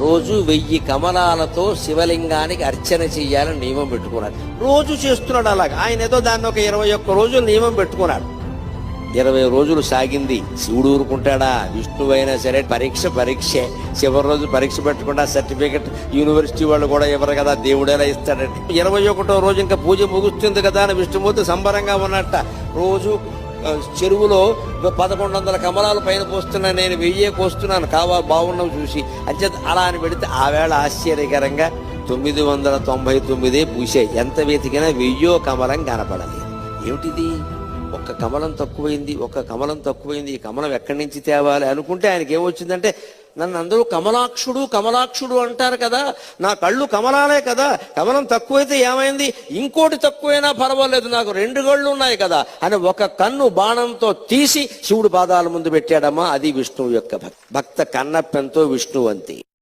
రోజు 1000 కమలాలతో శివలింగానికి అర్చన చెయ్యాలని నియమం పెట్టుకున్నాడు. రోజు చేస్తున్నాడు అలాగా. ఆయన ఏదో దాన్ని ఒక 21 రోజులు నియమం పెట్టుకున్నాడు. 20 రోజులు సాగింది. శివుడు ఊరుకుంటాడా? విష్ణువైనా సరే పరీక్షే. చివరి రోజు పరీక్ష పెట్టకుండా సర్టిఫికెట్ యూనివర్సిటీ వాళ్ళు కూడా ఇవ్వరు కదా, దేవుడేలా ఇస్తాడంటే. 21వ రోజు ఇంకా పూజ ముగుస్తుంది కదా అని విష్ణుమూర్తి సంబరంగా ఉన్నట్ట. రోజు చెరువులో 1100 కమలాలు పైన పోస్తున్నా, నేను 1000 కోస్తున్నాను, కావాలి బాగున్నావు చూసి అంచేత అలా అని పెడితే ఆ వేళ ఆశ్చర్యకరంగా 999 పూసాయి. ఎంత వెతికినా 1000 కమలం కనపడలేదు. ఏమిటిది? ఒక్క కమలం తక్కువైంది. ఈ కమలం ఎక్కడి నుంచి తేవాలి అనుకుంటే ఆయనకి ఏమొచ్చిందంటే, నన్ను అందరూ కమలాక్షుడు అంటారు కదా, నా కళ్ళు కమలాలే కదా, కమలం తక్కువైతే ఏమైంది, ఇంకోటి తక్కువైనా పర్వాలేదు, నాకు 2 కళ్ళు ఉన్నాయి కదా అని ఒక కన్ను బాణంతో తీసి శివుడు పాదాల ముందు పెట్టాడమ్మా. అది విష్ణువు యొక్క భక్త కన్నప్పెంతో విష్ణువంతి.